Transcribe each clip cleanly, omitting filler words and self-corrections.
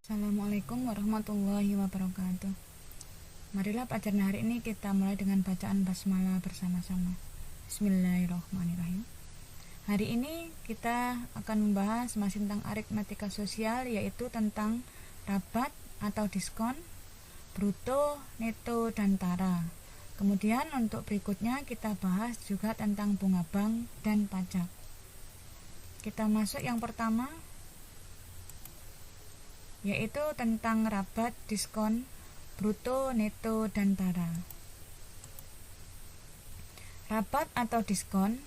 Assalamualaikum warahmatullahi wabarakatuh. Marilah pelajaran hari ini kita mulai dengan bacaan basmalah bersama-sama. Bismillahirrahmanirrahim. Hari ini kita akan membahas masih tentang aritmatika sosial, yaitu tentang rabat atau diskon, bruto, neto, dan tara. Kemudian untuk berikutnya kita bahas juga tentang bunga bank dan pajak. Kita masuk yang pertama, yaitu tentang rabat, diskon, bruto, neto, dan tara. Rabat atau diskon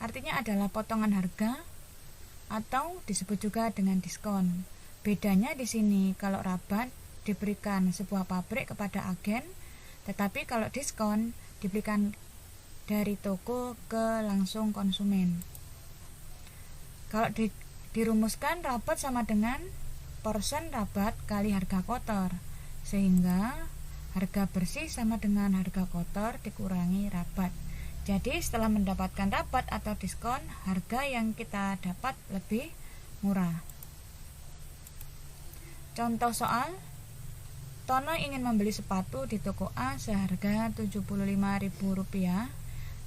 artinya adalah potongan harga atau disebut juga dengan diskon. Bedanya di sini, kalau rabat diberikan sebuah pabrik kepada agen, tetapi kalau diskon diberikan dari toko ke langsung konsumen. Kalau dirumuskan, rabat sama dengan persen rabat kali harga kotor, sehingga harga bersih sama dengan harga kotor dikurangi rabat. Jadi setelah mendapatkan rabat atau diskon, harga yang kita dapat lebih murah. Contoh soal, Tono ingin membeli sepatu di toko A seharga Rp75.000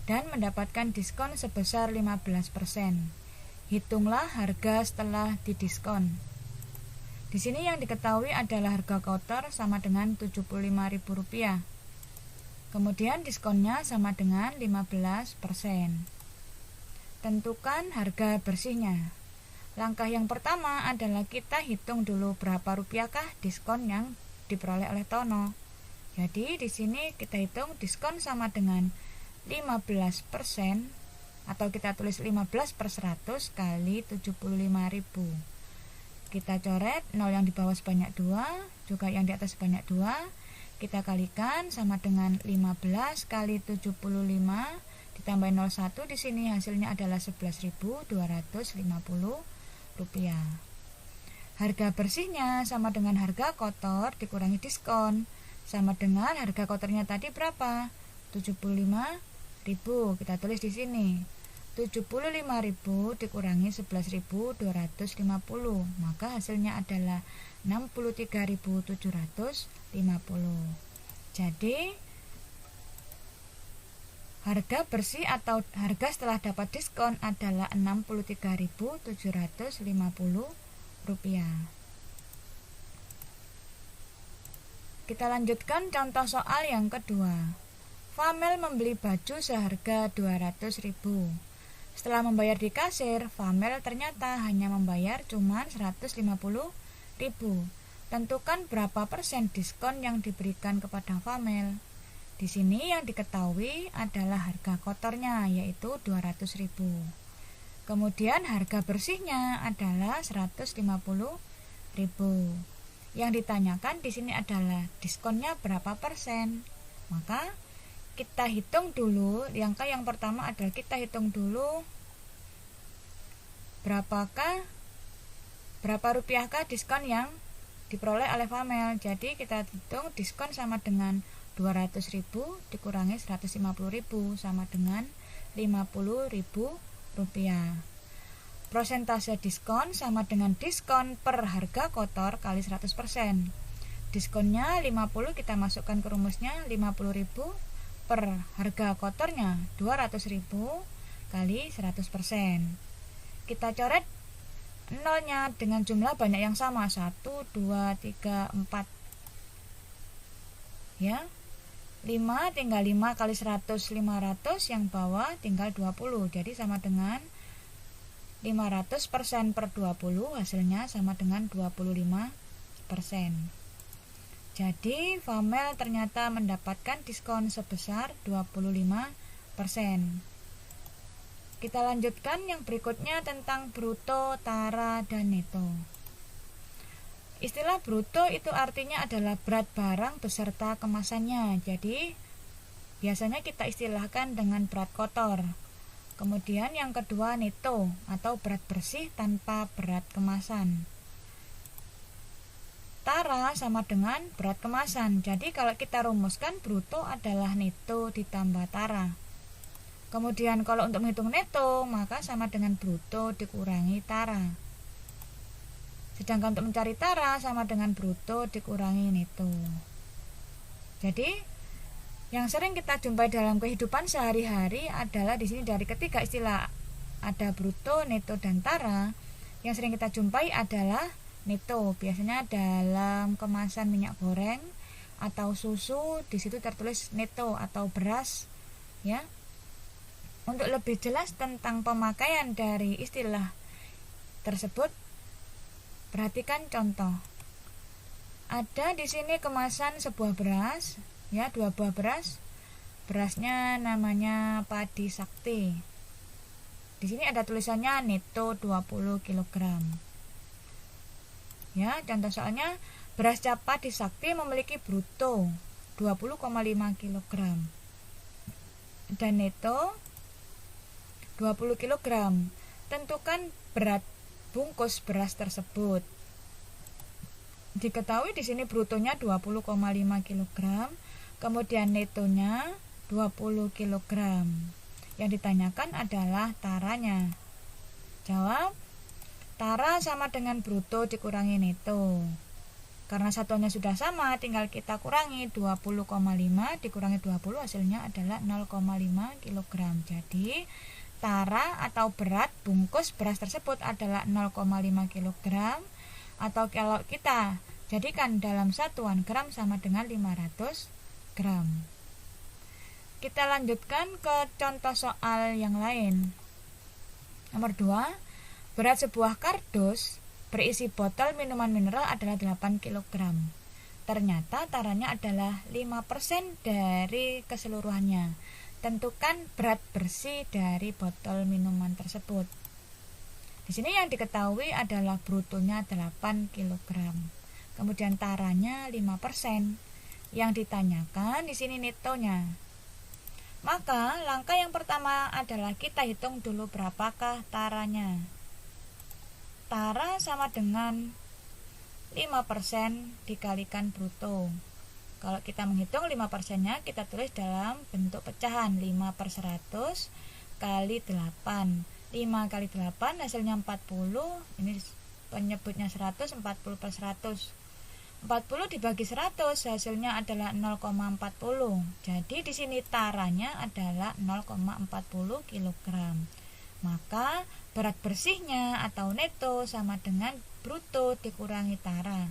dan mendapatkan diskon sebesar 15%. Hitunglah harga setelah didiskon. Di sini yang diketahui adalah harga kotor sama dengan Rp75.000. Kemudian diskonnya sama dengan 15%. Tentukan harga bersihnya. Langkah yang pertama adalah kita hitung dulu berapa rupiahkah diskon yang diperoleh oleh Tono. Jadi di sini kita hitung diskon sama dengan 15%, atau kita tulis 15/100 kali 75.000. Kita coret 0 yang di bawah sebanyak 2, juga yang di atas sebanyak 2. Kita kalikan sama dengan 15 kali 75 ditambah 01, di sini hasilnya adalah Rp11.250. Harga bersihnya sama dengan harga kotor dikurangi diskon, sama dengan harga kotornya tadi berapa? 75.000. Kita tulis di sini 75.000 dikurangi 11.250, maka hasilnya adalah 63.750. Jadi harga bersih atau harga setelah dapat diskon adalah Rp63.750. Kita lanjutkan contoh soal yang kedua. Famel membeli baju seharga 200.000. Setelah membayar di kasir, Famel ternyata hanya membayar cuma 150.000. Tentukan berapa persen diskon yang diberikan kepada Famel. Di sini yang diketahui adalah harga kotornya, yaitu 200.000. Kemudian harga bersihnya adalah 150.000. Yang ditanyakan di sini adalah diskonnya berapa persen. Maka kita hitung dulu, langkah yang pertama adalah kita hitung dulu berapa rupiahkah diskon yang diperoleh oleh Famel. Jadi kita hitung diskon sama dengan 200.000 dikurangi 150.000 sama dengan 50.000 rupiah. Persentase diskon sama dengan diskon per harga kotor kali 100%. Diskonnya 50, kita masukkan ke rumusnya 50.000 per harga kotornya 200.000 kali 100%. Kita coret nolnya dengan jumlah banyak yang sama, 1, 2, 3, 4 ya. 5 tinggal 5 kali 100, 500, yang bawah tinggal 20, jadi sama dengan 500% per 20, hasilnya sama dengan 25%. Jadi Famel ternyata mendapatkan diskon sebesar 25%. Kita lanjutkan yang berikutnya tentang bruto, tara, dan neto. Istilah bruto itu artinya adalah berat barang beserta kemasannya. Jadi biasanya kita istilahkan dengan berat kotor. Kemudian yang kedua neto atau berat bersih tanpa berat kemasan. tara sama dengan berat kemasan. Jadi kalau kita rumuskan, bruto adalah neto ditambah tara. Kemudian kalau untuk menghitung neto, maka sama dengan bruto dikurangi tara. Sedangkan untuk mencari tara sama dengan bruto dikurangi neto. Jadi yang sering kita jumpai dalam kehidupan sehari-hari adalah di sini dari ketiga istilah ada bruto, neto, dan tara. Yang sering kita jumpai adalah neto. Biasanya dalam kemasan minyak goreng atau susu, di situ tertulis neto atau beras, ya. Untuk lebih jelas tentang pemakaian dari istilah tersebut, perhatikan contoh. Ada di sini kemasan sebuah beras, ya, 2 buah beras. Berasnya namanya Padi Sakti. Di sini ada tulisannya neto 20 kg. Ya, contoh soalnya beras cap Padi Sakti memiliki bruto 20,5 kg dan neto 20 kg. Tentukan berat bungkus beras tersebut. Diketahui di sini brutonya 20,5 kg, kemudian netonya 20 kg. Yang ditanyakan adalah taranya. Jawab, tara sama dengan bruto dikurangi neto. Karena satuannya sudah sama, tinggal kita kurangi 20,5 dikurangi 20, hasilnya adalah 0,5 kg. Jadi tara atau berat bungkus beras tersebut adalah 0,5 kg, atau kalau kita jadikan dalam satuan gram sama dengan 500 gram. Kita lanjutkan ke contoh soal yang lain. Nomor 2, berat sebuah kardus berisi botol minuman mineral adalah 8 kg. Ternyata taranya adalah 5% dari keseluruhannya. Tentukan berat bersih dari botol minuman tersebut. Di sini yang diketahui adalah brutonya 8 kg. Kemudian taranya 5%. Yang ditanyakan di sini netonya. Maka langkah yang pertama adalah kita hitung dulu berapakah taranya. Tara sama dengan 5% dikalikan bruto. Kalau kita menghitung 5%-nya, kita tulis dalam bentuk pecahan 5/100 kali 8. 5 kali 8 hasilnya 40. Ini penyebutnya 100, 40/100. 40 dibagi 100 hasilnya adalah 0,40. Jadi di sini taranya adalah 0,40 kg. Maka berat bersihnya atau neto sama dengan bruto dikurangi tara.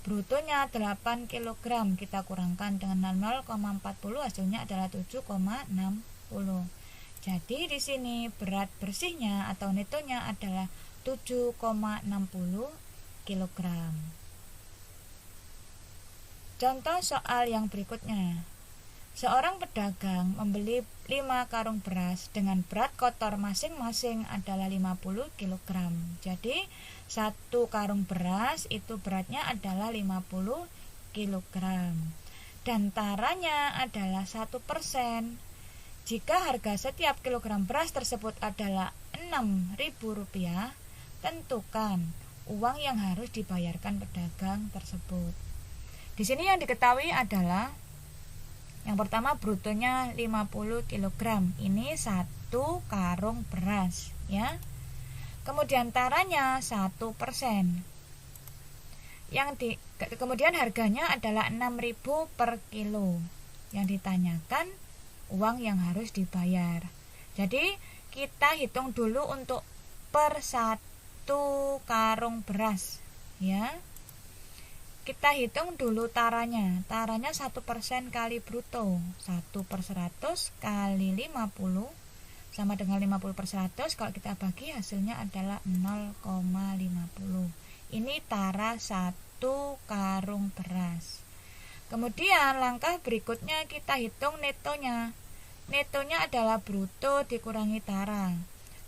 Brutonya 8 kg, kita kurangkan dengan 0,40, hasilnya adalah 7,60. Jadi di sini berat bersihnya atau netonya adalah 7,60 kg. Contoh soal yang berikutnya. Seorang pedagang membeli 5 karung beras dengan berat kotor masing-masing adalah 50 kg. Jadi 1 karung beras itu beratnya adalah 50 kg. Dan taranya adalah 1%. Jika harga setiap kilogram beras tersebut adalah Rp6.000, tentukan uang yang harus dibayarkan pedagang tersebut. Di sini yang diketahui adalah yang pertama brutonya 50 kg. Ini 1 karung beras, ya. Kemudian taranya 1%. Kemudian harganya adalah 6.000 per kilo. Yang ditanyakan uang yang harus dibayar. Jadi kita hitung dulu untuk per 1 karung beras, ya. Kita hitung dulu taranya. Taranya 1% kali bruto. 1/100 kali 50 sama dengan 50/100. Kalau kita bagi hasilnya adalah 0,50. Ini tara 1 karung beras. Kemudian langkah berikutnya kita hitung netonya. Netonya adalah bruto dikurangi tara.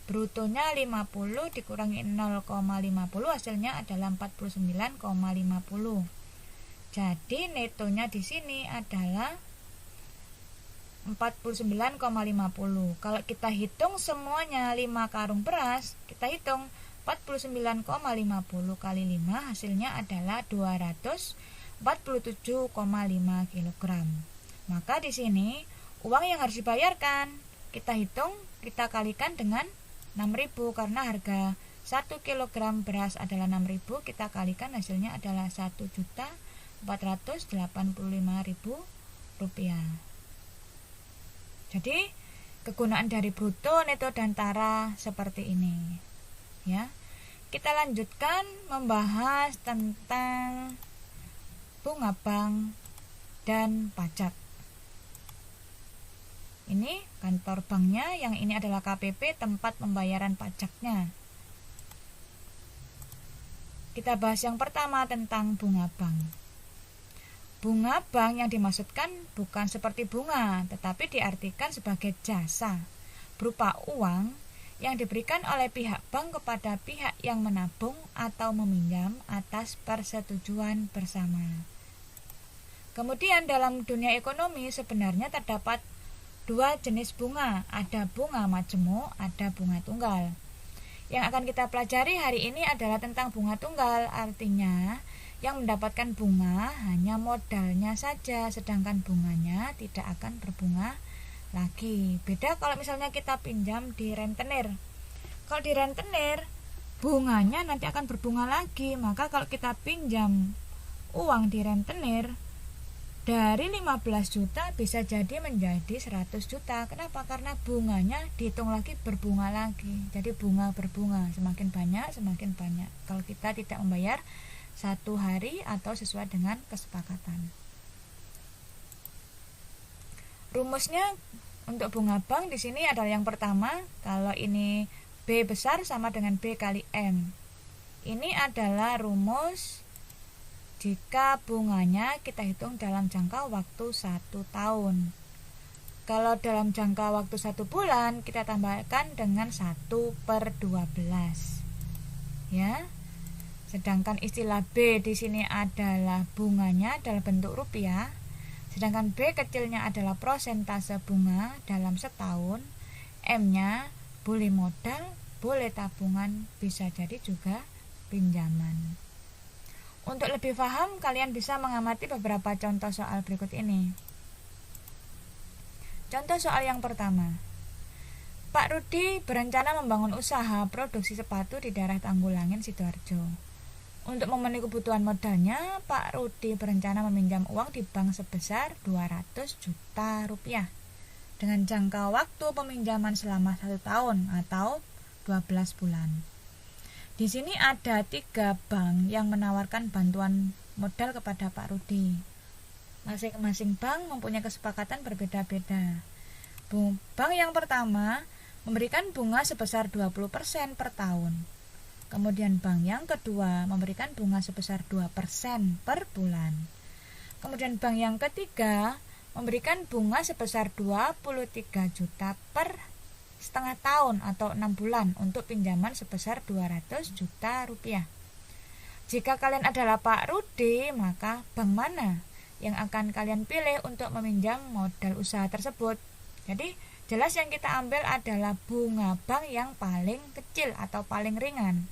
Brutonya 50 dikurangi 0,50, hasilnya adalah 49,50. Jadi netonya di sini adalah 49,50. Kalau kita hitung semuanya 5 karung beras, kita hitung 49,50 kali 5 hasilnya adalah 247,5 kg. Maka di sini uang yang harus dibayarkan kita hitung, kita kalikan dengan 6.000 karena harga 1 kg beras adalah 6.000, kita kalikan hasilnya adalah 1.485.000 rupiah. Jadi kegunaan dari bruto, neto, dan tara seperti ini. Ya, kita lanjutkan membahas tentang bunga bank dan pajak. Ini kantor banknya, yang ini adalah KPP, tempat pembayaran pajaknya. Kita bahas yang pertama tentang bunga bank. Bunga bank yang dimaksudkan bukan seperti bunga, tetapi diartikan sebagai jasa berupa uang yang diberikan oleh pihak bank kepada pihak yang menabung atau meminjam atas persetujuan bersama. Kemudian dalam dunia ekonomi sebenarnya terdapat dua jenis bunga, ada bunga majemuk, ada bunga tunggal. Yang akan kita pelajari hari ini adalah tentang bunga tunggal, artinya yang mendapatkan bunga hanya modalnya saja, sedangkan bunganya tidak akan berbunga lagi. Beda kalau misalnya kita pinjam di rentenir. Kalau di rentenir bunganya nanti akan berbunga lagi. Maka kalau kita pinjam uang di rentenir dari 15 juta bisa jadi menjadi 100 juta. Kenapa? Karena bunganya dihitung lagi berbunga lagi. Jadi bunga berbunga, semakin banyak semakin banyak kalau kita tidak membayar satu hari atau sesuai dengan kesepakatan. Rumusnya untuk bunga bank di sini adalah yang pertama, kalau ini B besar sama dengan B kali M. Ini adalah rumus jika bunganya kita hitung dalam jangka waktu 1 tahun. Kalau dalam jangka waktu 1 bulan kita tambahkan dengan 1/12. Ya. Sedangkan istilah B di sini adalah bunganya dalam bentuk rupiah. Sedangkan B kecilnya adalah prosentase bunga dalam setahun. M-nya boleh modal, boleh tabungan, bisa jadi juga pinjaman. Untuk lebih paham, kalian bisa mengamati beberapa contoh soal berikut ini. Contoh soal yang pertama. Pak Rudi berencana membangun usaha produksi sepatu di daerah Tanggulangin, Sidoarjo. Untuk memenuhi kebutuhan modalnya, Pak Rudi berencana meminjam uang di bank sebesar 200 juta rupiah dengan jangka waktu peminjaman selama 1 tahun atau 12 bulan. Di sini ada 3 bank yang menawarkan bantuan modal kepada Pak Rudi. Masing-masing bank mempunyai kesepakatan berbeda-beda. Bank yang pertama memberikan bunga sebesar 20% per tahun. Kemudian bank yang kedua memberikan bunga sebesar 2% per bulan. Kemudian bank yang ketiga memberikan bunga sebesar 23 juta per setengah tahun atau 6 bulan untuk pinjaman sebesar 200 juta rupiah. Jika kalian adalah Pak Rudi, maka bank mana yang akan kalian pilih untuk meminjam modal usaha tersebut? Jadi jelas yang kita ambil adalah bunga bank yang paling kecil atau paling ringan.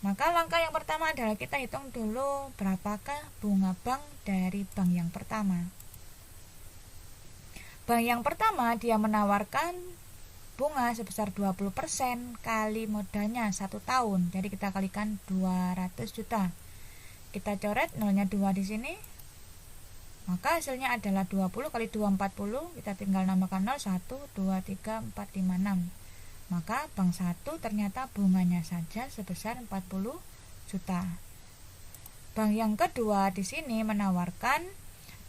Maka langkah yang pertama adalah kita hitung dulu berapakah bunga bank dari bank yang pertama. Bank yang pertama dia menawarkan bunga sebesar 20% kali modalnya 1 tahun. Jadi kita kalikan 200 juta. Kita coret nolnya 2 di sini. Maka hasilnya adalah 20 kali 2 40. Kita tinggal nambahkan 0 1 2 3 4 5 6. Maka bank 1 ternyata bunganya saja sebesar 40 juta. Bank yang kedua di sini menawarkan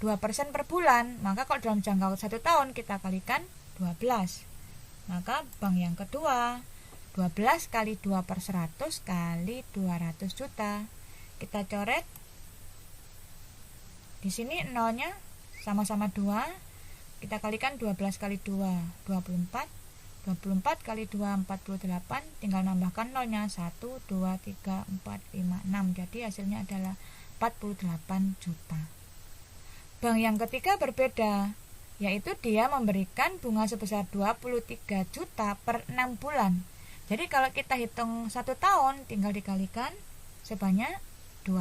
2% per bulan. Maka kalau dalam jangka 1 tahun kita kalikan 12. Maka bank yang kedua 12 kali 2 per 100 kali 200 juta. Kita coret. Di sini nolnya sama-sama 2. Kita kalikan 12 kali 2 24. 24 kali 2 48, tinggal nambahkan nolnya 1 2 3 4 5 6. Jadi hasilnya adalah 48 juta. Bank yang ketiga berbeda, yaitu dia memberikan bunga sebesar 23 juta per 6 bulan. Jadi kalau kita hitung 1 tahun tinggal dikalikan sebanyak 2.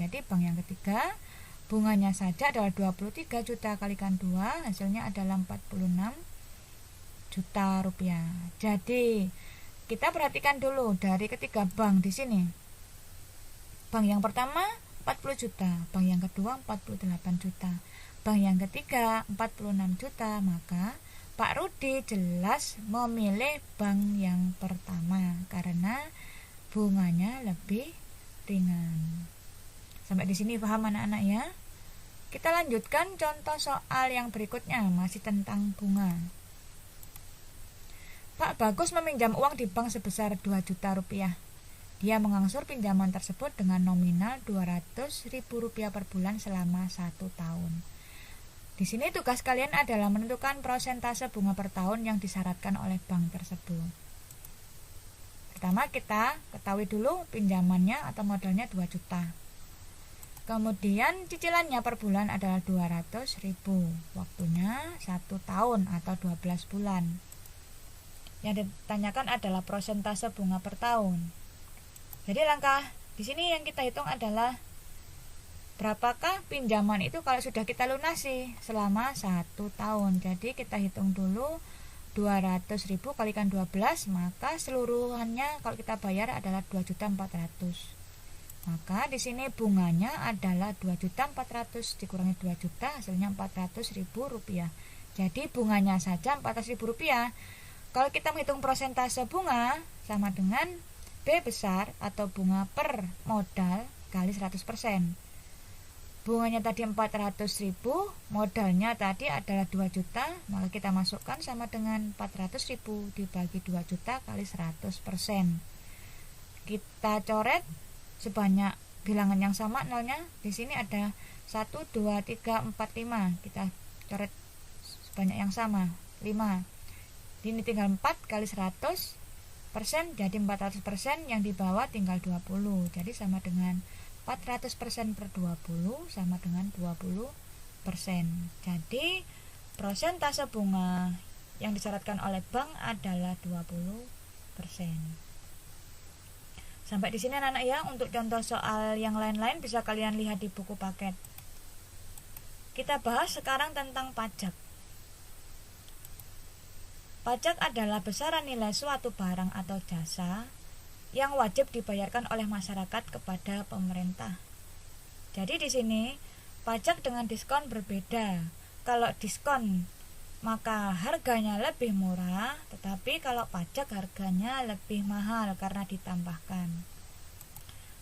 Jadi bank yang ketiga bunganya saja adalah 23 juta kalikan 2, hasilnya adalah 46 juta rupiah. Jadi kita perhatikan dulu dari ketiga bank di sini. Bank yang pertama 40 juta, bank yang kedua 48 juta, bank yang ketiga 46 juta, maka Pak Rudi jelas memilih bank yang pertama karena bunganya lebih ringan. Sampai di sini paham anak-anak ya? Kita lanjutkan contoh soal yang berikutnya, masih tentang bunga. Pak Bagus meminjam uang di bank sebesar 2 juta rupiah. Dia mengangsur pinjaman tersebut dengan nominal Rp200.000 per bulan selama 1 tahun. Di sini tugas kalian adalah menentukan persentase bunga per tahun yang disyaratkan oleh bank tersebut. Pertama kita ketahui dulu pinjamannya atau modalnya 2 juta. Kemudian cicilannya per bulan adalah 200.000. Waktunya 1 tahun atau 12 bulan. Yang ditanyakan adalah persentase bunga per tahun. Jadi langkah di sini yang kita hitung adalah berapakah pinjaman itu kalau sudah kita lunasi selama 1 tahun. Jadi kita hitung dulu 200.000 kalikan 12, maka seluruhannya kalau kita bayar adalah 2.400.000. Maka di sini bunganya adalah 2.400.000 dikurangi 2 juta, hasilnya Rp400.000. Jadi bunganya saja Rp400.000. Kalau kita menghitung persentase bunga sama dengan B besar atau bunga per modal kali 100%. Bunganya tadi 400.000, modalnya tadi adalah 2 juta, maka kita masukkan sama dengan 400.000 dibagi 2 juta kali 100%. Kita coret sebanyak bilangan yang sama nolnya. Di sini ada 1, 2, 3, 4, 5. Kita coret sebanyak yang sama 5. Ini tinggal 4 kali 100%, jadi 400%, yang di bawah tinggal 20. Jadi sama dengan 400% per 20 sama dengan 20%. Jadi persentase bunga yang disyaratkan oleh bank adalah 20%. Sampai di sini anak-anak ya. Untuk contoh soal yang lain-lain bisa kalian lihat di buku paket. Kita bahas sekarang tentang pajak. Pajak adalah besaran nilai suatu barang atau jasa yang wajib dibayarkan oleh masyarakat kepada pemerintah. Jadi di sini pajak dengan diskon berbeda. Kalau diskon maka harganya lebih murah, tetapi kalau pajak harganya lebih mahal karena ditambahkan.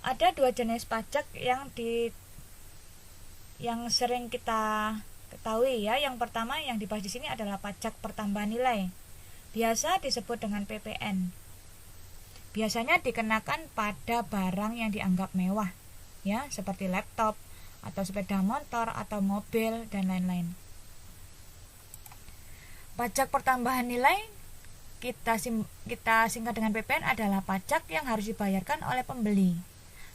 Ada 2 jenis pajak yang sering kita ketahui ya. Yang pertama yang dibahas di sini adalah pajak pertambahan nilai. Biasa disebut dengan PPN. Biasanya dikenakan pada barang yang dianggap mewah, ya, seperti laptop atau sepeda motor atau mobil dan lain-lain. Pajak pertambahan nilai kita singkat dengan PPN adalah pajak yang harus dibayarkan oleh pembeli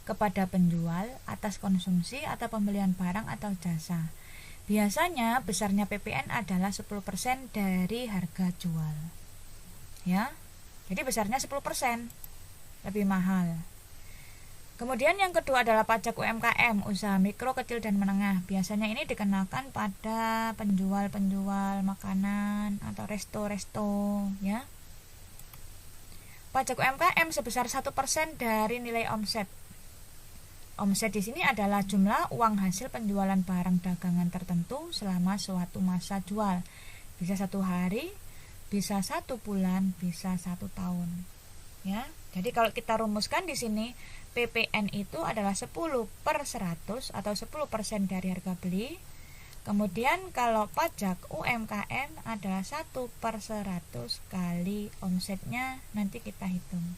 kepada penjual atas konsumsi atau pembelian barang atau jasa. Biasanya besarnya PPN adalah 10% dari harga jual. Ya. Jadi besarnya 10%, lebih mahal. Kemudian yang kedua adalah pajak UMKM, usaha mikro, kecil dan menengah. Biasanya ini dikenakan pada penjual-penjual makanan atau resto-resto, ya. Pajak UMKM sebesar 1% dari nilai omset. Omset di sini adalah jumlah uang hasil penjualan barang dagangan tertentu selama suatu masa jual. Bisa 1 hari, bisa 1 bulan, bisa 1 tahun. Ya. Jadi kalau kita rumuskan di sini PPN itu adalah 10/100 atau 10% dari harga beli. Kemudian kalau pajak UMKM adalah 1/100 kali omsetnya, nanti kita hitung.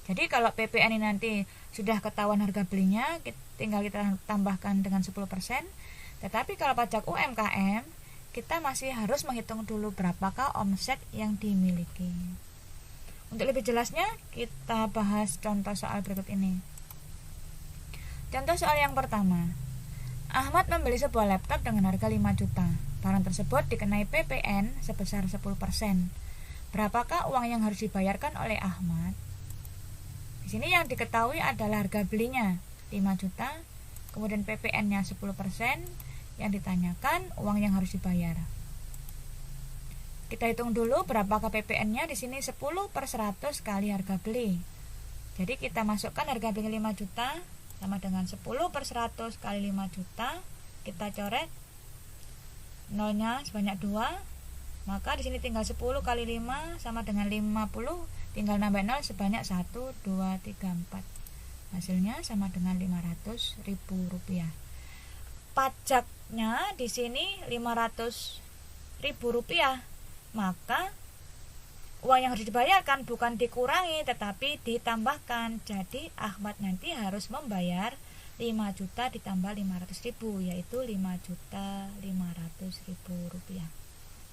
Jadi kalau PPN ini nanti sudah ketahuan harga belinya, tinggal kita tambahkan dengan 10%. Tetapi kalau pajak UMKM, kita masih harus menghitung dulu berapakah omset yang dimiliki. Untuk lebih jelasnya, kita bahas contoh soal berikut ini. Contoh soal yang pertama. Ahmad membeli sebuah laptop dengan harga 5 juta. Barang tersebut dikenai PPN sebesar 10%. Berapakah uang yang harus dibayarkan oleh Ahmad? Di sini yang diketahui adalah harga belinya 5 juta, kemudian PPN-nya 10%, yang ditanyakan uang yang harus dibayar. Kita hitung dulu berapakah PPN-nya. Di sini 10/100 kali harga beli. Jadi kita masukkan harga beli 5 juta sama dengan 10/100 kali 5 juta. Kita coret nolnya sebanyak 2. Maka di sini tinggal 10 kali 5 sama dengan 50. Tinggal nambah 0 sebanyak 1, 2, 3, 4. Hasilnya sama dengan Rp500.000. Pajaknya di sini Rp500.000. Maka uang yang harus dibayarkan bukan dikurangi tetapi ditambahkan. Jadi Ahmad nanti harus membayar 5 juta ditambah 500.000, yaitu Rp5.500.000.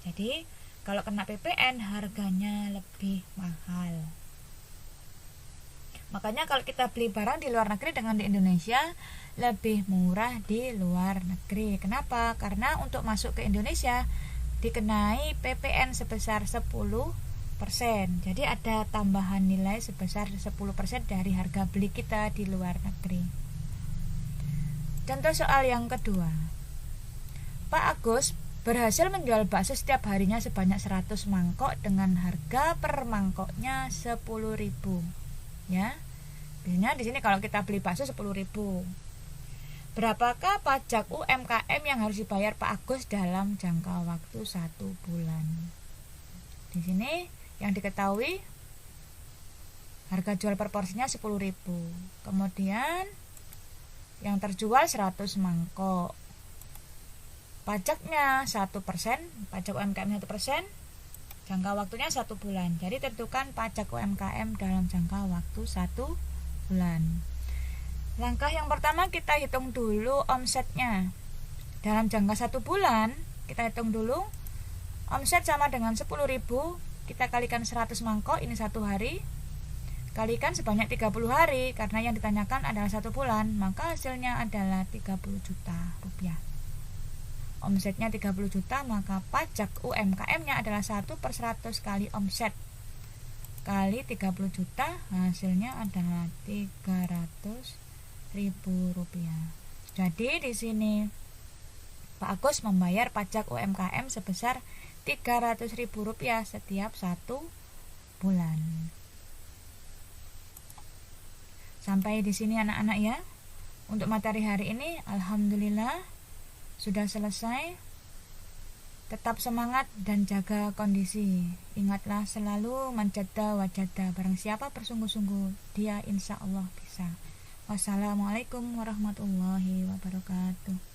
Jadi kalau kena PPN harganya lebih mahal. Makanya kalau kita beli barang di luar negeri dengan di Indonesia lebih murah di luar negeri. Kenapa? Karena untuk masuk ke Indonesia dikenai PPN sebesar 10%. Jadi ada tambahan nilai sebesar 10% dari harga beli kita di luar negeri. Contoh soal yang kedua. Pak Agus berhasil menjual bakso setiap harinya sebanyak 100 mangkok dengan harga per mangkoknya 10.000. Ya. Biasanya di sini kalau kita beli bakso 10.000. Berapakah pajak UMKM yang harus dibayar Pak Agus dalam jangka waktu 1 bulan? Di sini yang diketahui harga jual per porsinya 10.000. Kemudian yang terjual 100 mangkok. Pajaknya 1%, pajak UMKM 1%, jangka waktunya 1 bulan. Jadi tentukan pajak UMKM dalam jangka waktu 1 bulan. Langkah yang pertama kita hitung dulu omsetnya. Dalam jangka 1 bulan kita hitung dulu omset sama dengan 10.000. Kita kalikan 100 mangkok, ini 1 hari, kalikan sebanyak 30 hari karena yang ditanyakan adalah 1 bulan. Maka hasilnya adalah 30 juta rupiah. Omsetnya 30 juta, maka pajak UMKM-nya adalah 1/100 kali omset kali 30 juta, hasilnya adalah Rp300.000. Jadi di sini Pak Agus membayar pajak UMKM sebesar Rp300.000 setiap 1 bulan. Sampai di sini anak-anak ya. Untuk materi hari ini alhamdulillah sudah selesai. Tetap semangat dan jaga kondisi. Ingatlah selalu manjada wajada. Barang siapa bersungguh-sungguh, dia insya Allah bisa. Wassalamualaikum warahmatullahi wabarakatuh.